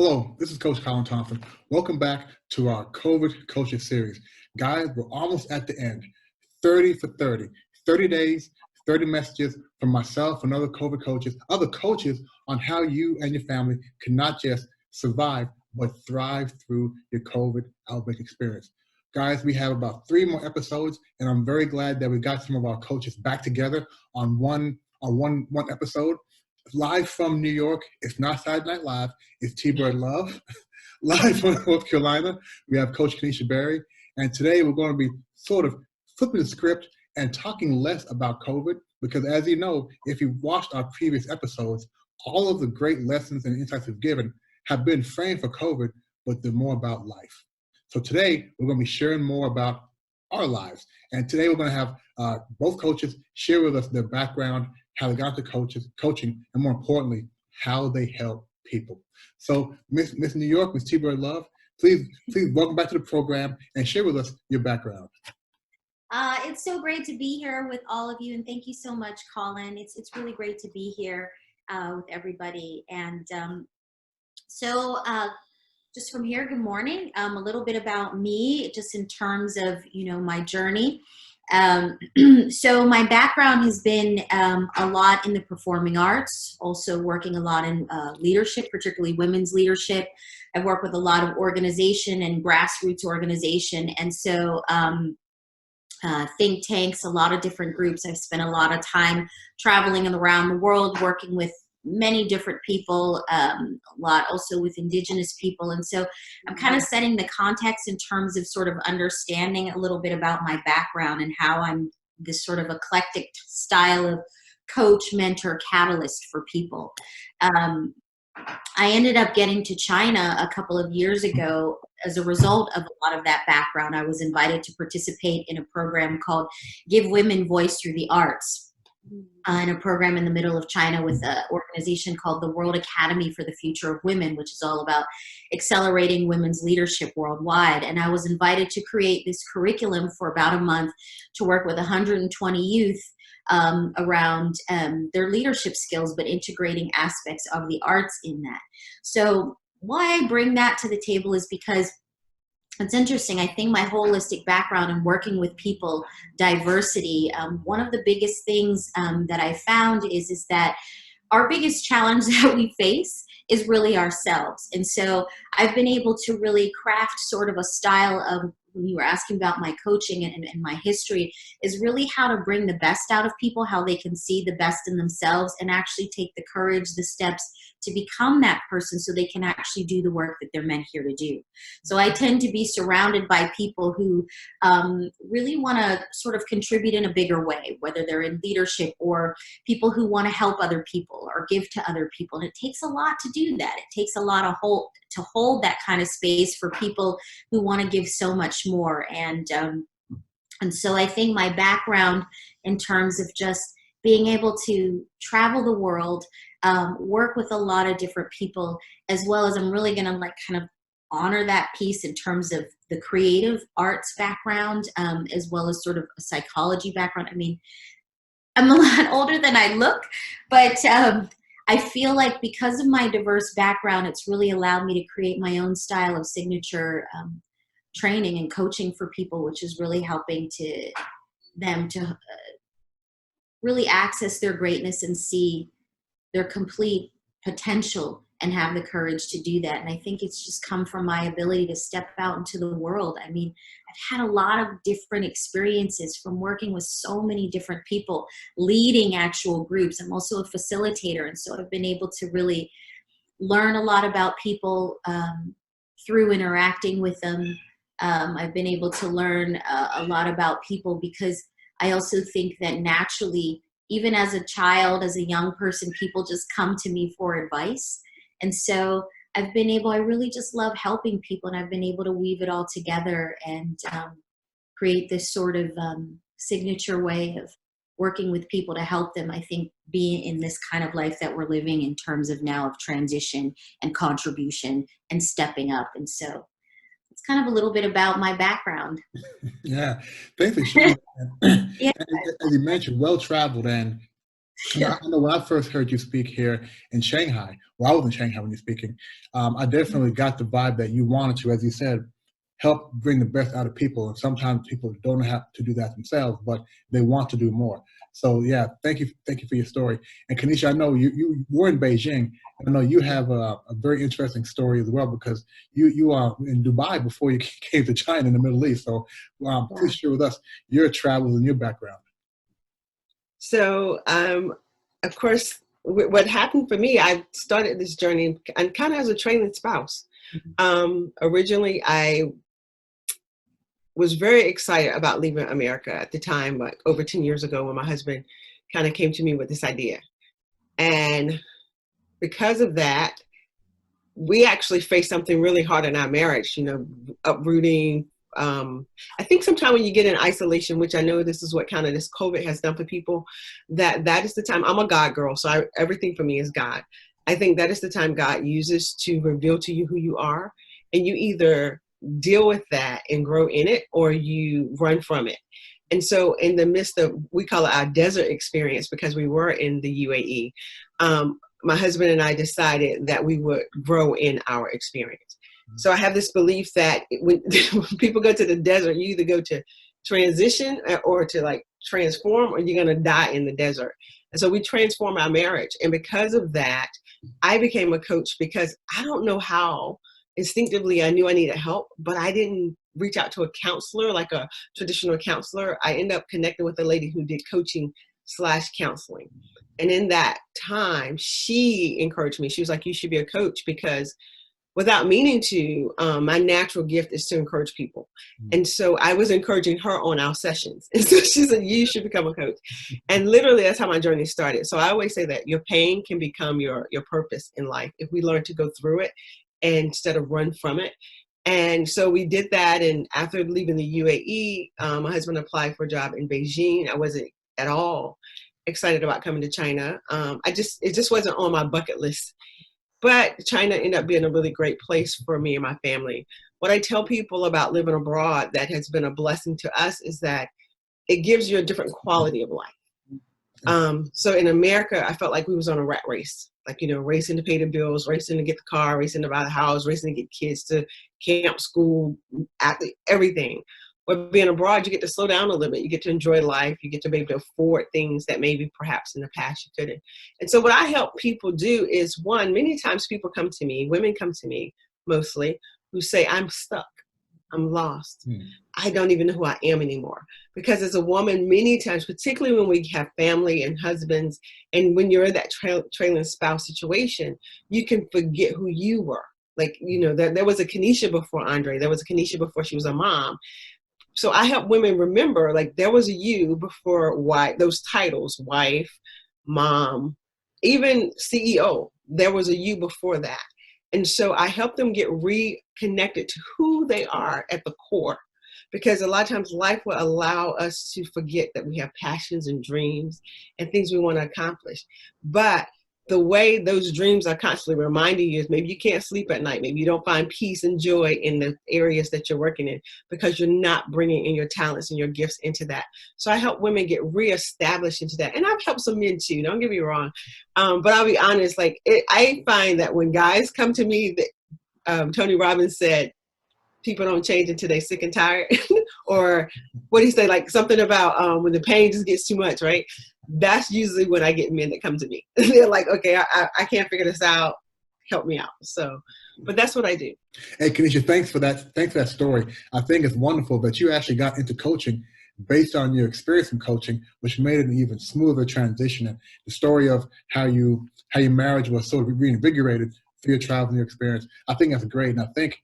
Hello, this is Coach Colin Thompson. Welcome back to our COVID Coaching Series. Guys, we're almost at the end. 30 for 30. 30 days, 30 messages from myself and other coaches on how you and your family can not just survive, but thrive through your COVID outbreak experience. Guys, we have about 3 more episodes, and I'm very glad that we got some of our coaches back together on one episode. Live from New York, it's not Saturday Night Live, it's Tbird Luv. Live from North Carolina, we have Coach Caneisha Berry. And today we're going to be sort of flipping the script and talking less about COVID, because as you know, if you've watched our previous episodes, all of the great lessons and insights we've given have been framed for COVID, but they're more about life. So today we're going to be sharing more about our lives. And today we're going to have both coaches share with us their background, how they got into coaching, and more importantly, how they help people. So Miss New York, Miss Tbird Luv, please welcome back to the program and share with us your background. It's so great to be here with all of you, and thank you so much, Colin. It's really great to be here with everybody. And just from here, good morning. A little bit about me, just in terms of my journey. So my background has been a lot in the performing arts, also working a lot in leadership, particularly women's leadership. I've worked with a lot of organization and grassroots organization, and so think tanks, a lot of different groups. I've spent a lot of time traveling around the world, working with many different people, a lot also with indigenous people. And so I'm kind of setting the context in terms of sort of understanding a little bit about my background and how I'm this sort of eclectic style of coach, mentor, catalyst for people. I ended up getting to China a couple of years ago as a result of a lot of that background. I was invited to participate in a program called Give Women Voice Through the Arts. In a program in the middle of China with an organization called the World Academy for the Future of Women, which is all about accelerating women's leadership worldwide. And I was invited to create this curriculum for about a month to work with 120 youth around their leadership skills, but integrating aspects of the arts in that. So why I bring that to the table is because it's interesting. I think my holistic background in working with people, diversity, one of the biggest things that I found is that our biggest challenge that we face is really ourselves. And so I've been able to really craft sort of a style of, when you were asking about my coaching and my history, is really how to bring the best out of people, how they can see the best in themselves and actually take the courage, the steps to become that person so they can actually do the work that they're meant here to do. So I tend to be surrounded by people who really want to sort of contribute in a bigger way, whether they're in leadership or people who want to help other people or give to other people. And it takes a lot to do that. It takes a lot of to hold that kind of space for people who want to give so much more. And so I think my background in terms of just being able to travel the world, work with a lot of different people, as well as I'm really going to kind of honor that piece in terms of the creative arts background, as well as sort of a psychology background. I mean, I'm a lot older than I look, but I feel like because of my diverse background, it's really allowed me to create my own style of signature training and coaching for people, which is really helping them to really access their greatness and see their complete potential and have the courage to do that. And I think it's just come from my ability to step out into the world. I mean, I've had a lot of different experiences from working with so many different people, leading actual groups. I'm also a facilitator. And so I've been able to really learn a lot about people through interacting with them. I've been able to learn a lot about people because I also think that naturally, even as a child, as a young person, people just come to me for advice. And so I really just love helping people, and I've been able to weave it all together and create this sort of signature way of working with people to help them, I think, be in this kind of life that we're living in terms of now of transition and contribution and stepping up. And so it's kind of a little bit about my background. Yeah, thanks for sharing that. Yeah. As you mentioned, well-traveled, and I know when I first heard you speak here in Shanghai, well, I was in Shanghai when you're speaking, I definitely got the vibe that you wanted to, as you said, help bring the best out of people. And sometimes people don't have to do that themselves, but they want to do more. So yeah, thank you for your story. And Caneisha, I know you were in Beijing. I know you have a very interesting story as well, because you are in Dubai before you came to China in the Middle East. So please share with us your travels and your background. So, of course, what happened for me, I started this journey and kind of as a training spouse. Originally, I was very excited about leaving America at the time, like over 10 years ago, when my husband kind of came to me with this idea. And because of that, we actually faced something really hard in our marriage, you know, uprooting. I think sometimes when you get in isolation, which I know this is what kind of this COVID has done for people, that is the time. I'm a God girl, so everything for me is God. I think that is the time God uses to reveal to you who you are, and you either deal with that and grow in it, or you run from it. And so in the midst of, we call it our desert experience, because we were in the UAE, my husband and I decided that we would grow in our experience. So I have this belief that when people go to the desert, you either go to transition or to like transform, or you're going to die in the desert. And so we transform our marriage. And because of that, I became a coach, because I don't know how. Instinctively, I knew I needed help, but I didn't reach out to a counselor, like a traditional counselor. I ended up connecting with a lady who did coaching/counseling. And in that time, she encouraged me. She was like, you should be a coach, because without meaning to, my natural gift is to encourage people. And so I was encouraging her on our sessions. And so she said, you should become a coach. And literally, that's how my journey started. So I always say that your pain can become your purpose in life if we learn to go through it instead of run from it. And so we did that. And after leaving the UAE, my husband applied for a job in Beijing. I wasn't at all excited about coming to China. It just wasn't on my bucket list. But China ended up being a really great place for me and my family. What I tell people about living abroad that has been a blessing to us is that it gives you a different quality of life. So in America, I felt like we was on a rat race, like, you know, racing to pay the bills, racing to get the car, racing to buy the house, racing to get kids to camp, school, everything. But being abroad, you get to slow down a little bit. You get to enjoy life. You get to be able to afford things that maybe perhaps in the past you couldn't. And so what I help people do is, one, many times people come to me, women come to me mostly, who say, I'm stuck. I'm lost. I don't even know who I am anymore. Because as a woman, many times, particularly when we have family and husbands, and when you're in that trailing spouse situation, you can forget who you were. Like, you know, there was a Caneisha before Andre. There was a Caneisha before she was a mom. So I help women remember, like, there was a you before those titles, wife, mom, even CEO. There was a you before that. And so I help them get reconnected to who they are at the core, because a lot of times life will allow us to forget that we have passions and dreams and things we want to accomplish. But the way those dreams are constantly reminding you is maybe you can't sleep at night. Maybe you don't find peace and joy in the areas that you're working in, because you're not bringing in your talents and your gifts into that. So I help women get reestablished into that. And I've helped some men too, don't get me wrong. But I'll be honest, like I find that when guys come to me, that Tony Robbins said, people don't change until they're sick and tired. Or what do you say, like something about when the pain just gets too much, right? That's usually when I get men that come to me. They're like, okay, I can't figure this out. Help me out. So, but that's what I do. Hey, Caneisha, thanks for that. Thanks for that story. I think it's wonderful that you actually got into coaching based on your experience in coaching, which made it an even smoother transition. And the story of how your marriage was sort of reinvigorated through your travels and your experience, I think that's great. And I think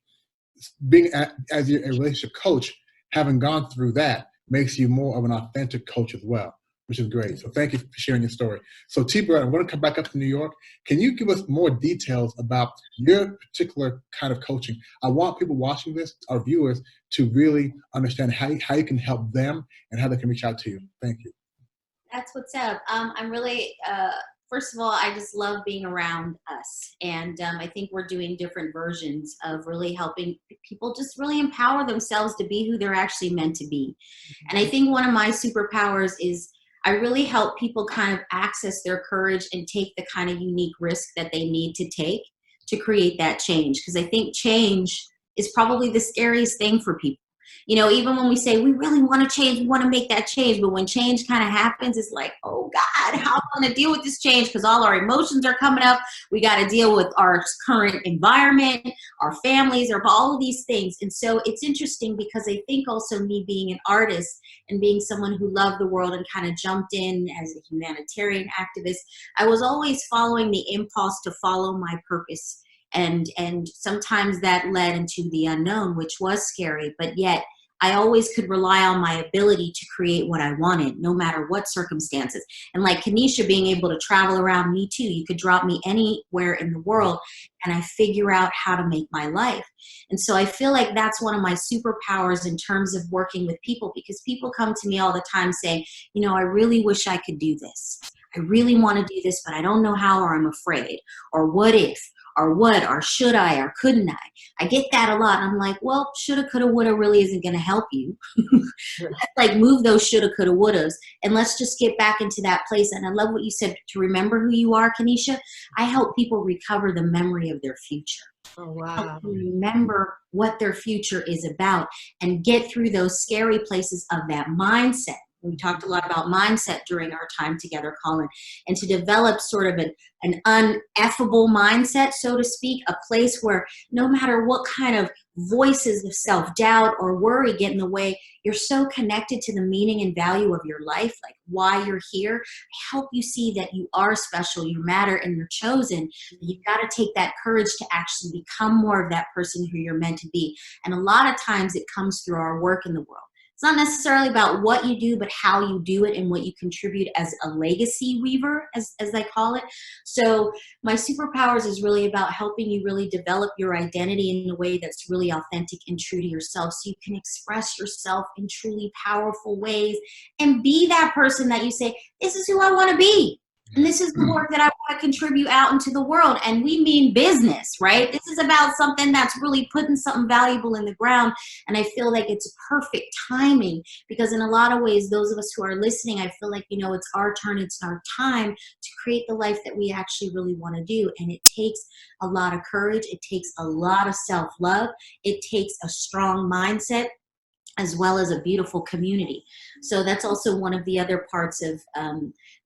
being as a relationship coach, having gone through that makes you more of an authentic coach as well, which is great. So thank you for sharing your story. So Tbird, I'm going to come back up to New York. Can you give us more details about your particular kind of coaching? I want people watching this, our viewers, to really understand how you can help them and how they can reach out to you. Thank you. That's what's up. I'm really, first of all, I just love being around us. And I think we're doing different versions of really helping people just really empower themselves to be who they're actually meant to be. And I think one of my superpowers is I really help people kind of access their courage and take the kind of unique risk that they need to take to create that change. Because I think change is probably the scariest thing for people. You know, even when we say we really want to change, we want to make that change, but when change kind of happens, it's like, oh God, how am I going to deal with this change? Because all our emotions are coming up. We got to deal with our current environment, our families, or all of these things. And so it's interesting because I think also me being an artist and being someone who loved the world and kind of jumped in as a humanitarian activist, I was always following the impulse to follow my purpose. And sometimes that led into the unknown, which was scary, but yet I always could rely on my ability to create what I wanted, no matter what circumstances. And like Caneisha being able to travel around, me too. You could drop me anywhere in the world and I figure out how to make my life. And so I feel like that's one of my superpowers in terms of working with people, because people come to me all the time saying, you know, I really wish I could do this. I really want to do this, but I don't know how, or I'm afraid, or what if, or what, or should I, or couldn't I? I get that a lot. I'm like, well, shoulda, coulda, woulda really isn't going to help you. Let's like move those shoulda, coulda, wouldas, and let's just get back into that place. And I love what you said, to remember who you are, Caneisha. I help people recover the memory of their future. Oh, wow. Help them remember what their future is about and get through those scary places of that mindset. We talked a lot about mindset during our time together, Colin, and to develop sort of an uneffable mindset, so to speak, a place where no matter what kind of voices of self-doubt or worry get in the way, you're so connected to the meaning and value of your life, like why you're here. I help you see that you are special, you matter, and you're chosen. You've got to take that courage to actually become more of that person who you're meant to be. And a lot of times it comes through our work in the world. It's not necessarily about what you do, but how you do it and what you contribute as a legacy weaver, as I call it. So my superpowers is really about helping you really develop your identity in a way that's really authentic and true to yourself, so you can express yourself in truly powerful ways and be that person that you say, this is who I want to be. And this is the work that I want to contribute out into the world. And we mean business, right? This is about something that's really putting something valuable in the ground. And I feel like it's perfect timing, because in a lot of ways, those of us who are listening, I feel like, you know, it's our turn, it's our time to create the life that we actually really want to do. And it takes a lot of courage. It takes a lot of self-love. It takes a strong mindset, as well as a beautiful community. So that's also one of the other parts of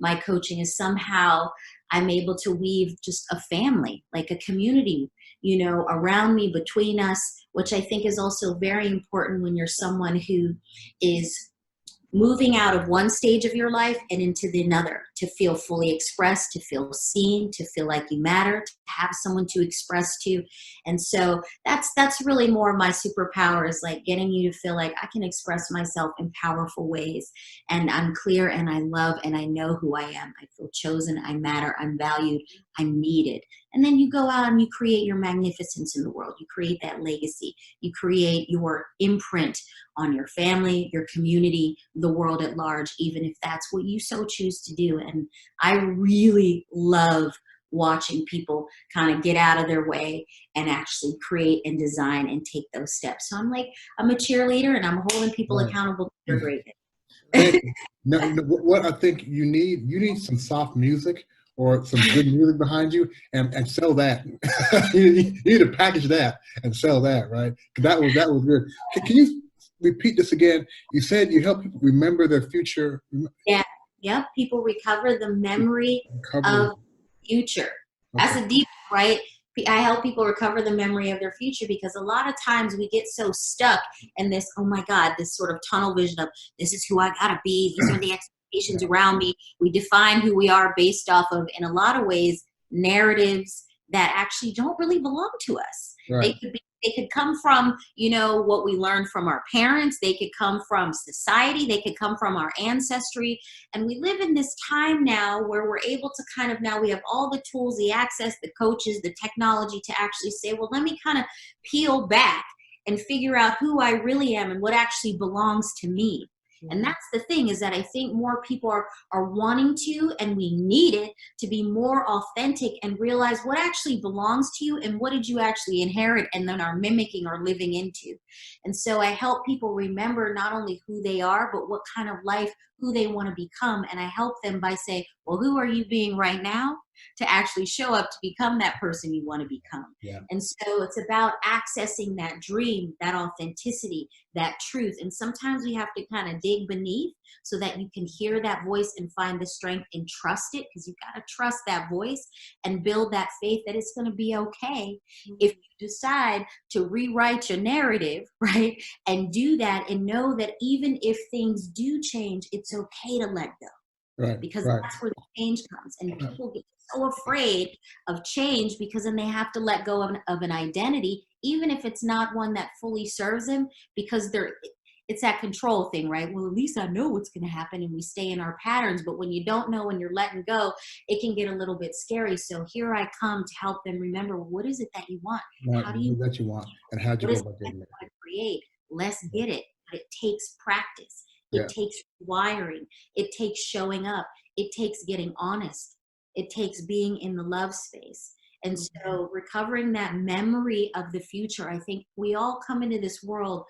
my coaching, is somehow I'm able to weave just a family, like a community, you know, around me, between us, which I think is also very important when you're someone who is moving out of one stage of your life and into the another, to feel fully expressed, to feel seen, to feel like you matter, to have someone to express to. And so that's really more of my superpower, is like getting you to feel like I can express myself in powerful ways, and I'm clear, and I love, and I know who I am. I feel chosen, I matter, I'm valued, I'm needed. And then you go out and you create your magnificence in the world. You create that legacy. You create your imprint on your family, your community, the world at large, even if that's what you so choose to do. And I really love watching people kind of get out of their way and actually create and design and take those steps. So I'm a cheerleader, and I'm holding people accountable to their greatness. No, what I think you need some soft music or some good music behind you, and sell that. You need to package that and sell that, right? That was good. Can you repeat this again? You said you help people remember their future. Yeah. Yep. People recover the memory of future. Okay. That's a deep, right? I help people recover the memory of their future, because a lot of times we get so stuck in this, oh my God, this sort of tunnel vision of this is who I gotta be. These are the expectations around me. We define who we are based off of, in a lot of ways, narratives that actually don't really belong to us. Right. They could come from, you know, what we learned from our parents. They could come from society. They could come from our ancestry. And we live in this time now where we're able to kind of, now we have all the tools, the access, the coaches, the technology to actually say, well, let me kind of peel back and figure out who I really am and what actually belongs to me. And that's the thing, is that I think more people are wanting to, and we need it to be more authentic and realize what actually belongs to you and what did you actually inherit and then are mimicking or living into. And so I help people remember not only who they are, but what kind of life, who they want to become. And I help them by saying, well, who are you being right now to actually show up to become that person you want to become? Yeah. And so it's about accessing that dream, that authenticity, that truth. And sometimes we have to kind of dig beneath so that you can hear that voice and find the strength and trust it, because you've got to trust that voice and build that faith that it's going to be okay if you decide to rewrite your narrative, right? And do that and know that even if things do change, it's okay to let go. Right. Because right. that's where the change comes. And people get so afraid of change because then they have to let go of an identity, even if it's not one that fully serves them, because it's that control thing, right? Well, at least I know what's going to happen, and we stay in our patterns. But when you don't know when you're letting go, it can get a little bit scary. So here I come to help them remember, what is it that you want? How do you that you want, and how do you go about getting it? Create. Let's get it. But it takes practice. It takes wiring. It takes showing up. It takes getting honest. It takes being in the love space. And so recovering that memory of the future, I think we all come into this world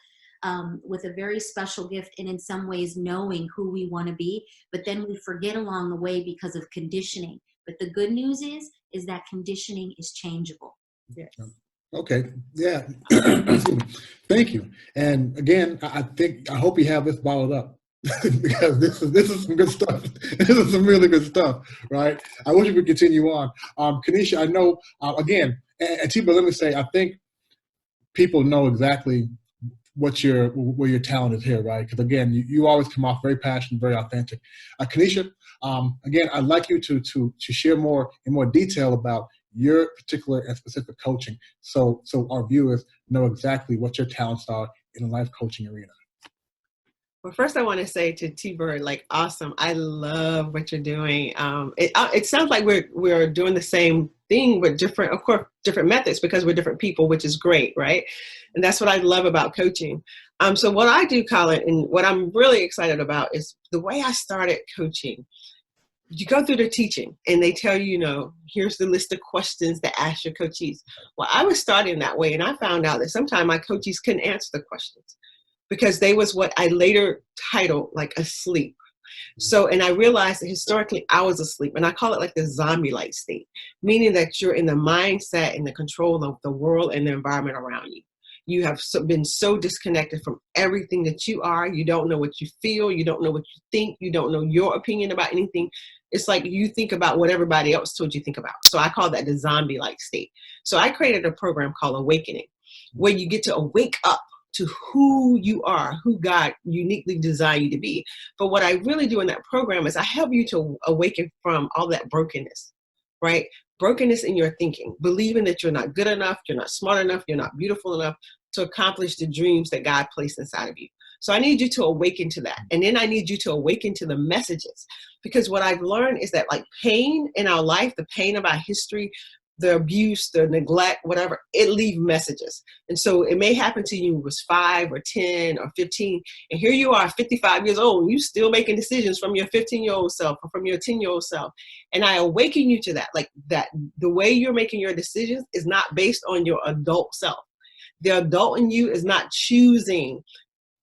with a very special gift, and in some ways knowing who we want to be, but then we forget along the way because of conditioning. But the good news is that conditioning is changeable. Yes. Okay. Yeah. Thank you. And again, I hope you have this bottled up because this is some good stuff. This is some really good stuff, right? I wish we could continue on. Caneisha, I know, again, and Tbird, let me say, I think people know exactly where your talent is here, right? Because again, you always come off very passionate, very authentic. Caneisha, again, I'd like you to share more in more detail about your particular and specific coaching, so our viewers know exactly what your talents are in the life coaching arena. Well, first I want to say to Tbird, like, awesome. I love what you're doing. It sounds like we're doing the same thing, but different, of course, different methods, because we're different people, which is great, right? And that's what I love about coaching. So what I do, Colin, and what I'm really excited about is the way I started coaching. You go through the teaching and they tell you, here's the list of questions to ask your coachees. Well, I was starting that way, and I found out that sometimes my coachees couldn't answer the questions because they was what I later titled like asleep. So, and I realized that historically I was asleep, and I call it like the zombie-like state, meaning that you're in the mindset and the control of the world and the environment around you. You have been so disconnected from everything that you are. You don't know what you feel. You don't know what you think. You don't know your opinion about anything. It's like you think about what everybody else told you to think about. So I call that the zombie-like state. So I created a program called Awakening, where you get to awake up to who you are, who God uniquely designed you to be. But what I really do in that program is I help you to awaken from all that brokenness, right? Brokenness in your thinking, believing that you're not good enough, you're not smart enough, you're not beautiful enough to accomplish the dreams that God placed inside of you. So I need you to awaken to that. And then I need you to awaken to the messages, because what I've learned is that, like, pain in our life, the pain of our history, the abuse, the neglect, whatever, it leaves messages. And so it may happen to you when you was 5 or 10 or 15. And here you are 55 years old, and you still making decisions from your 15-year-old self or from your 10-year-old self. And I awaken you to that, like that the way you're making your decisions is not based on your adult self. The adult in you is not choosing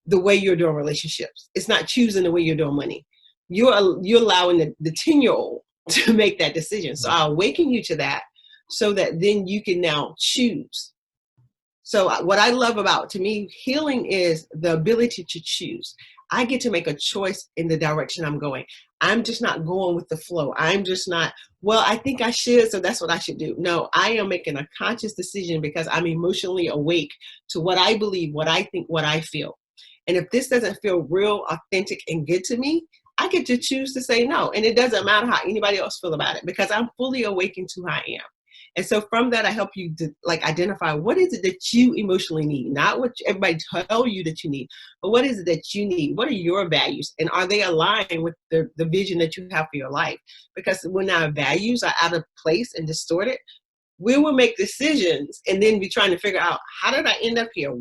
the way you're doing relationships. It's not choosing the way you're doing money. You're allowing the 10-year-old to make that decision. So I awaken you to that, so that then you can now choose. So what I love about, to me, healing is the ability to choose. I get to make a choice in the direction I'm going. I'm just not going with the flow. I'm just not, well, I think I should, so that's what I should do. No, I am making a conscious decision because I'm emotionally awake to what I believe, what I think, what I feel. And if this doesn't feel real, authentic, and good to me, I get to choose to say no. And it doesn't matter how anybody else feel about it, because I'm fully awakened to who I am. And so from that, I help you to identify what is it that you emotionally need, not what everybody tell you that you need, but what is it that you need? What are your values? And are they aligned with the vision that you have for your life? Because when our values are out of place and distorted, we will make decisions and then be trying to figure out, how did I end up here?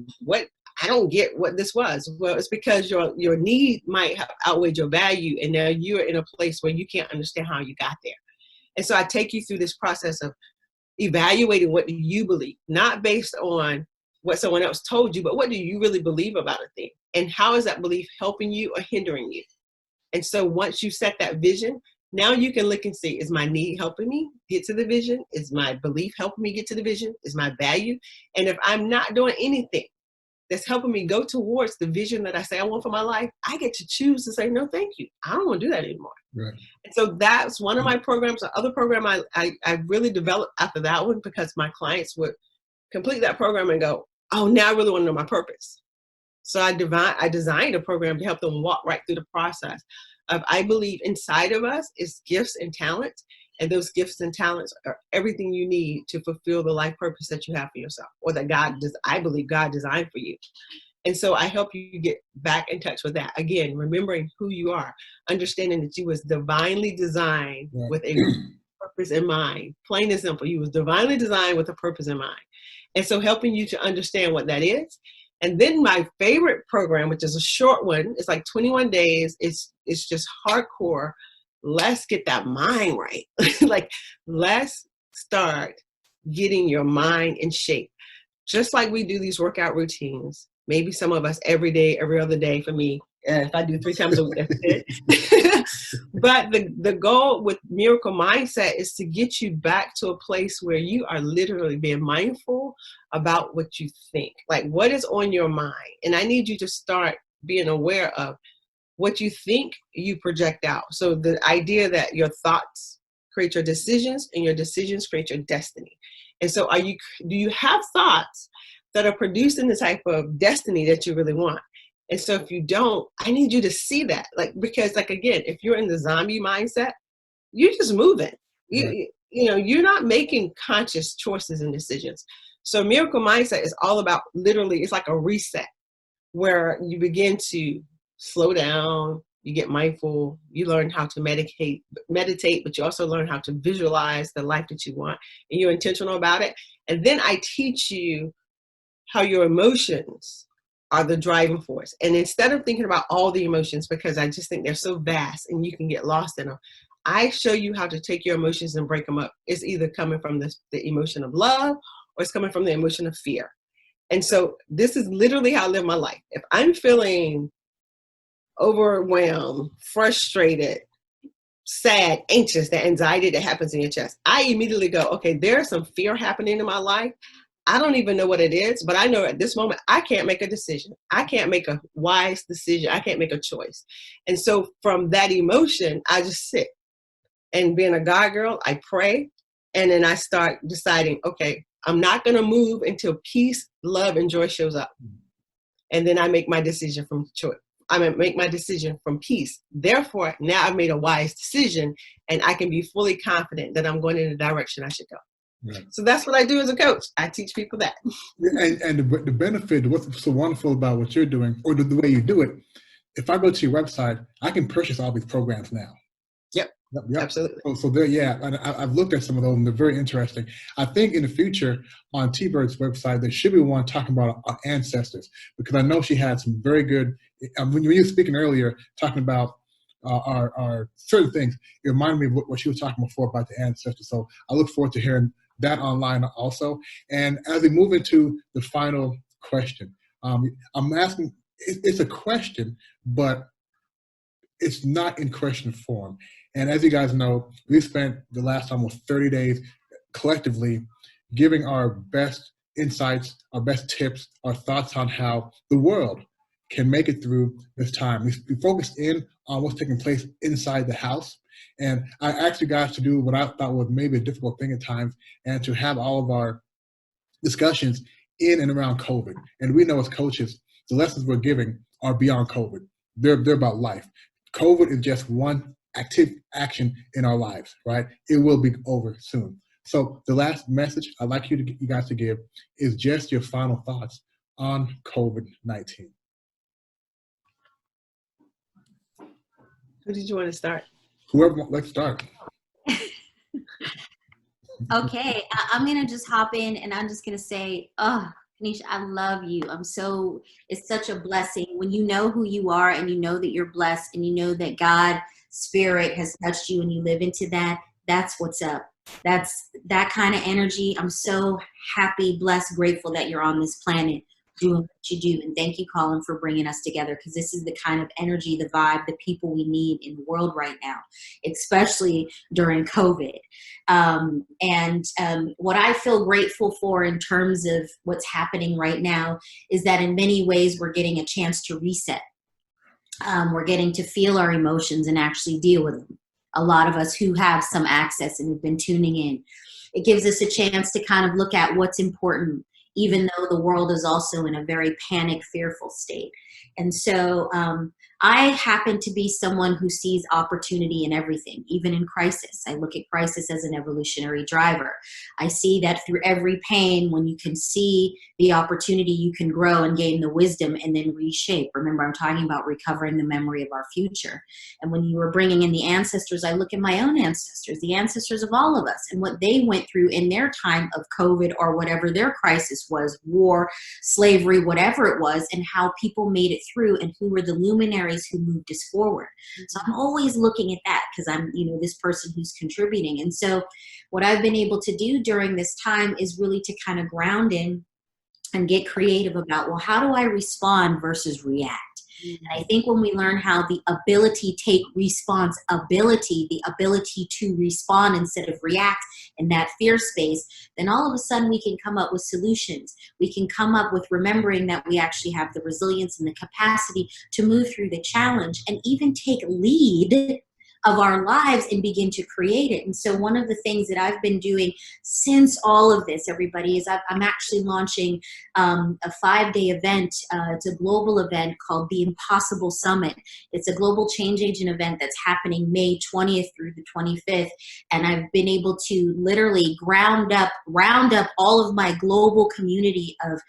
I don't get what this was. Well, it's because your need might have outweighed your value, and now you're in a place where you can't understand how you got there. And so I take you through this process of evaluating what do you believe, not based on what someone else told you, but what do you really believe about a thing? And how is that belief helping you or hindering you? And so once you set that vision, now you can look and see, is my need helping me get to the vision? Is my belief helping me get to the vision? Is my value? And if I'm not doing anything that's helping me go towards the vision that I say I want for my life, I get to choose to say, no, thank you. I don't want to do that anymore. Right. And so that's one of my programs. The other program I really developed after that one, because my clients would complete that program and go, oh, now I really want to know my purpose. So I designed a program to help them walk right through the process of, I believe inside of us is gifts and talents. And those gifts and talents are everything you need to fulfill the life purpose that you have for yourself, or that I believe God designed for you. And so I help you get back in touch with that. Again, remembering who you are, understanding that you was divinely designed with a purpose in mind. Plain and simple, you was divinely designed with a purpose in mind. And so helping you to understand what that is. And then my favorite program, which is a short one, it's like 21 days. It's just hardcore. Let's get that mind right. Like, let's start getting your mind in shape. Just like we do these workout routines, maybe some of us every day, every other day. For me, if I do 3 times a week, that's it. But the goal with Miracle Mindset is to get you back to a place where you are literally being mindful about what you think. Like, what is on your mind? And I need you to start being aware of what you think, you project out. So the idea that your thoughts create your decisions, and your decisions create your destiny. And so do you have thoughts that are producing the type of destiny that you really want? And so if you don't, I need you to see that. Like, because like, again, if you're in the zombie mindset, you're just moving. Right. You're not making conscious choices and decisions. So Miracle Mindset is all about, literally, it's like a reset where you begin to slow down, you get mindful, you learn how to meditate, but you also learn how to visualize the life that you want, and you're intentional about it. And then I teach you how your emotions are the driving force. And instead of thinking about all the emotions, because I just think they're so vast and you can get lost in them, I show you how to take your emotions and break them up. It's either coming from the emotion of love, or it's coming from the emotion of fear. And so this is literally how I live my life. If I'm feeling overwhelmed, frustrated, sad, anxious, that anxiety that happens in your chest, I immediately go, okay, there's some fear happening in my life. I don't even know what it is, but I know at this moment, I can't make a decision. I can't make a wise decision. I can't make a choice. And so from that emotion, I just sit. And being a God girl, I pray. And then I start deciding, okay, I'm not going to move until peace, love, and joy shows up. And then I make my decision from choice. I'm going to make my decision from peace. Therefore, now I've made a wise decision, and I can be fully confident that I'm going in the direction I should go. Right. So that's what I do as a coach. I teach people that. And the benefit, what's so wonderful about what you're doing, or the way you do it, if I go to your website, I can purchase all these programs now. Yep. Absolutely. So there, yeah, and I've looked at some of those, and they're very interesting. I think in the future on Tbird's website, there should be one talking about our ancestors, because I know she had some very good, when you were speaking earlier, talking about our certain things, it reminded me of what she was talking before about the ancestors. So I look forward to hearing that online also. And as we move into the final question, I'm asking, it's a question, but it's not in question form. And as you guys know, we spent the last almost 30 days collectively giving our best insights, our best tips, our thoughts on how the world can make it through this time. We focused in on what's taking place inside the house. And I asked you guys to do what I thought was maybe a difficult thing at times, and to have all of our discussions in and around COVID. And we know as coaches, the lessons we're giving are beyond COVID. They're about life. COVID is just one active action in our lives, right? It will be over soon. So the last message I'd like you guys to give is just your final thoughts on COVID-19. Who did you want to start? Whoever, let's start. Okay, I'm going to just hop in, and I'm just going to say, oh, Caneisha, I love you. It's such a blessing when you know who you are and you know that you're blessed and you know that God spirit has touched you and you live into that. That's what's up. That's that kind of energy. I'm so happy, blessed, grateful that you're on this planet doing what you do. And thank you, Colin, for bringing us together, because this is the kind of energy, the vibe, the people we need in the world right now, especially during COVID. What I feel grateful for in terms of what's happening right now is that in many ways we're getting a chance to reset. We're getting to feel our emotions and actually deal with them. A lot of us who have some access and have been tuning in. It gives us a chance to kind of look at what's important, even though the world is also in a very panic, fearful state. And so I happen to be someone who sees opportunity in everything, even in crisis. I look at crisis as an evolutionary driver. I see that through every pain, when you can see the opportunity, you can grow and gain the wisdom and then reshape. Remember, I'm talking about recovering the memory of our future. And when you were bringing in the ancestors, I look at my own ancestors, the ancestors of all of us, and what they went through in their time of COVID or whatever their crisis was, war, slavery, whatever it was, and how people made it through and who were the luminaries who moved us forward. So I'm always looking at that because I'm, this person who's contributing. And so what I've been able to do during this time is really to kind of ground in and get creative about, well, how do I respond versus react? And I think when we learn how the ability take responsibility, the ability to respond instead of react in that fear space, then all of a sudden we can come up with solutions. We can come up with remembering that we actually have the resilience and the capacity to move through the challenge and even take lead of our lives and begin to create it. And so one of the things that I've been doing since all of this, everybody, is I'm actually launching a 5-day event. It's a global event called the Impossible Summit. It's a global change agent event that's happening May 20th through the 25th. And I've been able to literally round up all of my global community of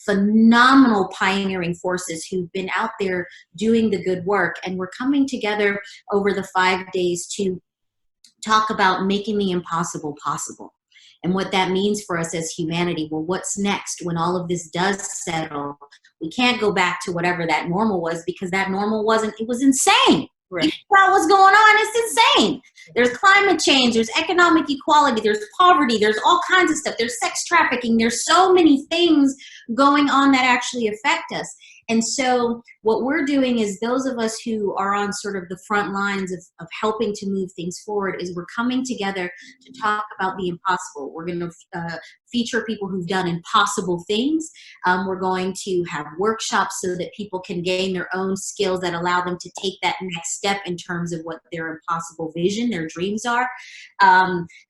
phenomenal pioneering forces who've been out there doing the good work. And we're coming together over the 5 days to talk about making the impossible possible and what that means for us as humanity. Well, what's next when all of this does settle? We can't go back to whatever that normal was, because that normal it was insane. Right. About what's going on, it's insane. There's climate change, there's economic equality, there's poverty, there's all kinds of stuff. There's sex trafficking, there's so many things going on that actually affect us. And so what we're doing is, those of us who are on sort of the front lines of helping to move things forward, is we're coming together to talk about the impossible. We're going to feature people who've done impossible things. We're going to have workshops so that people can gain their own skills that allow them to take that next step in terms of what their impossible vision, their dreams are.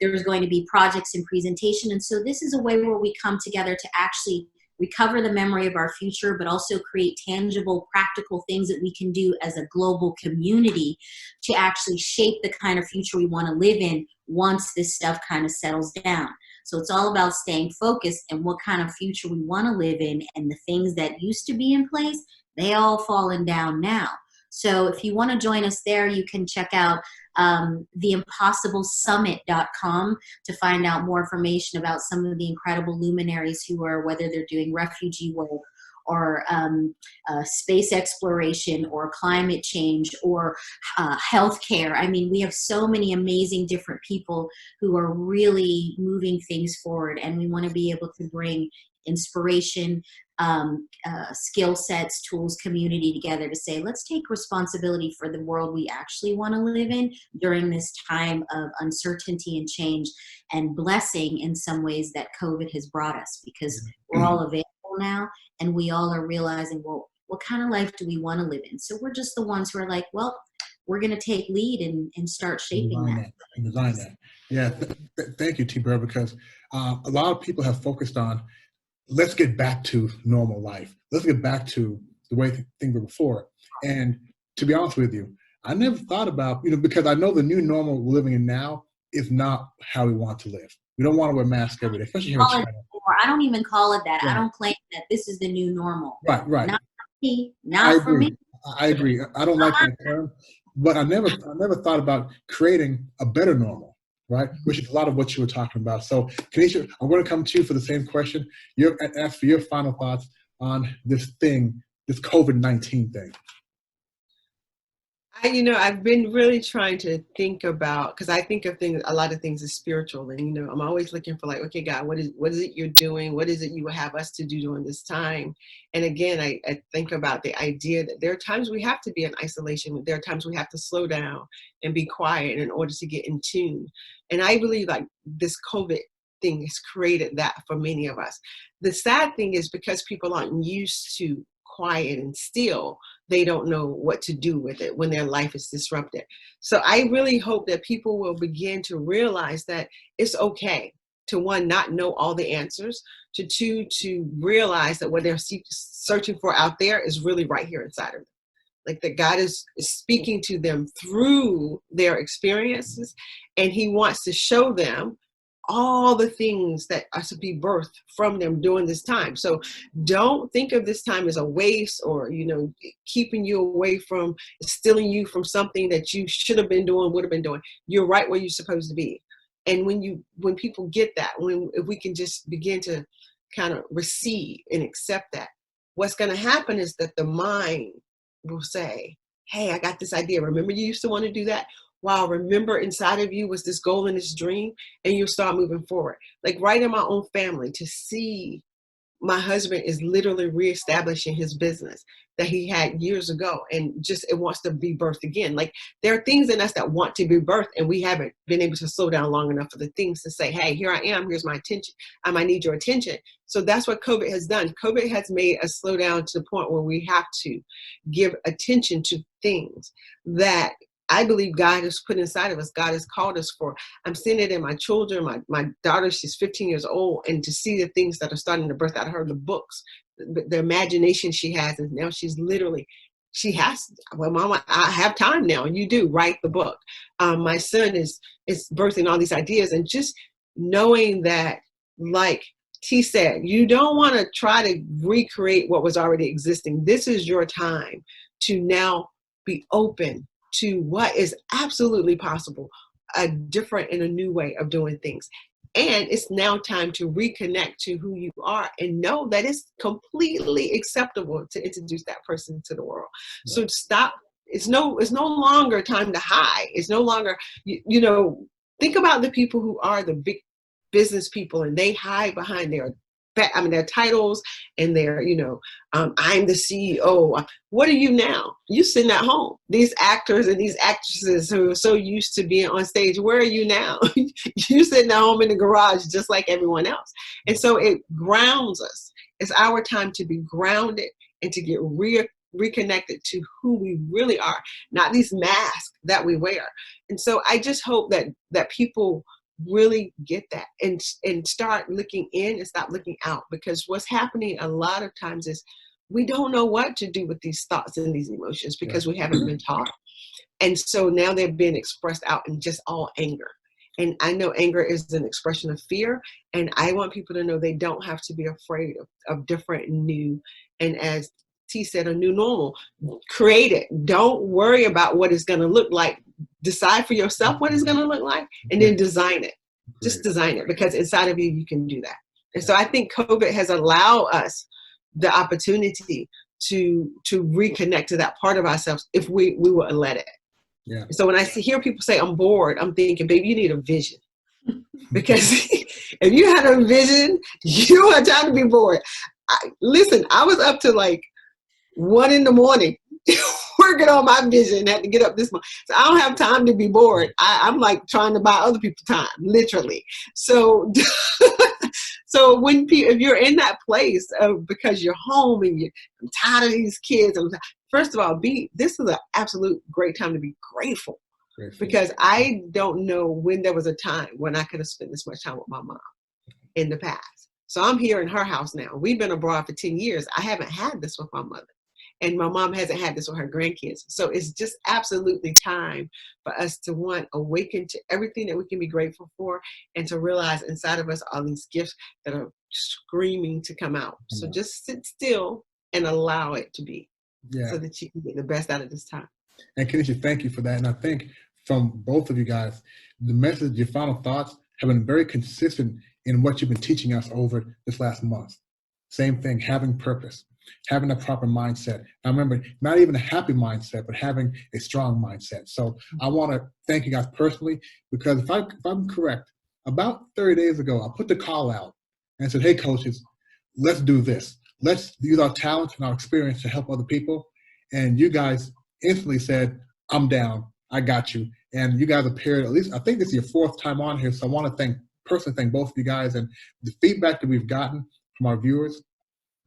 There's going to be projects and presentation. And so this is a way where we come together to actually recover the memory of our future, but also create tangible, practical things that we can do as a global community to actually shape the kind of future we want to live in once this stuff kind of settles down. So it's all about staying focused and what kind of future we want to live in, and the things that used to be in place, they all fallen down now. So if you want to join us there, you can check out theimpossiblesummit.com to find out more information about some of the incredible luminaries who are, whether they're doing refugee work or space exploration or climate change or healthcare. I mean, we have so many amazing different people who are really moving things forward, and we want to be able to bring inspiration, skill sets, tools, community together to say, let's take responsibility for the world we actually want to live in during this time of uncertainty and change and blessing in some ways that COVID has brought us, because we're all available now and we all are realizing, well, what kind of life do we want to live in? So we're just the ones who are like, well, we're going to take lead and start shaping that. And design that. Yeah, thank you, Tbird, because a lot of people have focused on, let's get back to normal life. Let's get back to the way things were before. And to be honest with you, I never thought about, because I know the new normal we're living in now is not how we want to live. We don't want to wear masks every day, especially here in China. I don't even call it that. Right. I don't claim that this is the new normal. Right. Not for me. Not for me. I agree. I don't like that term, but I never thought about creating a better normal. right? Which is a lot of what you were talking about. So, Caneisha, I'm going to come to you for the same question. Ask for your final thoughts on this thing, this COVID-19 thing. I've been really trying to think about, because I think of things, a lot of things as spiritual, and I'm always looking for, like, okay, God, what is it you're doing? What is it you will have us to do during this time? And again, I think about the idea that there are times we have to be in isolation. There are times we have to slow down and be quiet in order to get in tune. And I believe, like, this COVID thing has created that for many of us. The sad thing is, because people aren't used to quiet and still, they don't know what to do with it when their life is disrupted. So I really hope that people will begin to realize that it's okay to, one, not know all the answers, to two, to realize that what they're searching for out there is really right here inside of them. Like, that God is speaking to them through their experiences, and he wants to show them all the things that are to be birthed from them during this time. So don't think of this time as a waste, or, keeping you away from, stealing you from something that you should have been doing, would have been doing. You're right where you're supposed to be. And when people get that, if we can just begin to kind of receive and accept that, what's going to happen is that the mind will say, hey, I got this idea. Remember you used to want to do that? Wow, remember inside of you was this goal and this dream, and you'll start moving forward. Like, right in my own family, to see my husband is literally reestablishing his business that he had years ago, and just, it wants to be birthed again. Like, there are things in us that want to be birthed, and we haven't been able to slow down long enough for the things to say, hey, here I am, here's my attention. I might need your attention. So that's what COVID has done. COVID has made us slow down to the point where we have to give attention to things that I believe God has put inside of us. God has called us for. I'm seeing it in my children. My daughter, she's 15 years old, and to see the things that are starting to birth out of her, the books, the imagination she has, and now she has, well, Mama, I have time now, and you do write the book. My son is birthing all these ideas, and just knowing that, like T said, you don't want to try to recreate what was already existing. This is your time to now be open to what is absolutely possible, a different and a new way of doing things. And it's now time to reconnect to who you are, and know that it's completely acceptable to introduce that person to the world. Right. So stop. It's no longer time to hide. It's no longer, think about the people who are the big business people, and they hide behind their titles and their, I'm the CEO. What are you now? You sitting at home. These actors and these actresses who are so used to being on stage, where are you now? You sitting at home in the garage just like everyone else. And so it grounds us. It's our time to be grounded and to get reconnected to who we really are, not these masks that we wear. And so I just hope that people really get that and start looking in and stop looking out, because what's happening a lot of times is we don't know what to do with these thoughts and these emotions, because we haven't been taught. And so now they're being expressed out in just all anger. And I know anger is an expression of fear, and I want people to know they don't have to be afraid of different, new, and as T said, a new normal. Create it. Don't worry about what it's going to look like. Decide for yourself what it's going to look like, and then design it. Just design it, because inside of you, you can do that. And so I think COVID has allowed us the opportunity to reconnect to that part of ourselves if we will let it. Yeah. So when I hear people say, I'm bored, I'm thinking, baby, you need a vision. Because if you had a vision, you don't have time to be bored. Listen, I was up to like 1 a.m. working on my vision, had to get up this morning. So I don't have time to be bored. I'm like trying to buy other people time, literally. So so if you're in that place because you're home and I'm tired of these kids, first of all, this is an absolute great time to be grateful. Because I don't know when there was a time when I could have spent this much time with my mom in the past. So I'm here in her house now. We've been abroad for 10 years. I haven't had this with my mother. And my mom hasn't had this with her grandkids. So it's just absolutely time for us to awaken to everything that we can be grateful for, and to realize inside of us are these gifts that are screaming to come out. So just sit still and allow it to be, so that you can get the best out of this time. And Caneisha, thank you for that. And I think from both of you guys. The message, your final thoughts have been very consistent in what you've been teaching us over this last month. Same thing, having purpose, having a proper mindset. Now remember, not even a happy mindset, but having a strong mindset. So I want to thank you guys personally, because if I'm correct, about 30 days ago, I put the call out and said, hey coaches, let's do this. Let's use our talent and our experience to help other people. And you guys instantly said, I'm down, I got you. And you guys appeared, at least, I think this is your 4th time on here. So I want to personally thank both of you guys, and the feedback that we've gotten from our viewers.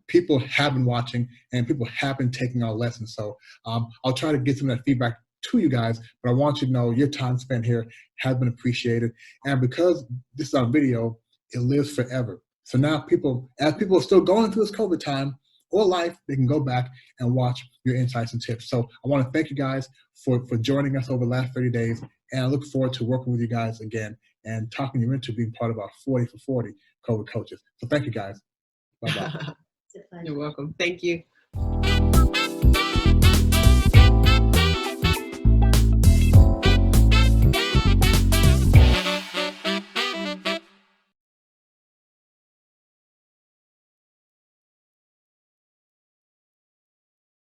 People have been watching and people have been taking our lessons. So I'll try to get some of that feedback to you guys, but I want you to know your time spent here has been appreciated. And because this is on video, it lives forever. So now as people are still going through this COVID time or life, they can go back and watch your insights and tips. So I want to thank you guys for joining us over the last 30 days. And I look forward to working with you guys again and talking you into being part of our 40 for 40 COVID coaches. So thank you guys. Bye-bye. You're welcome. Thank you.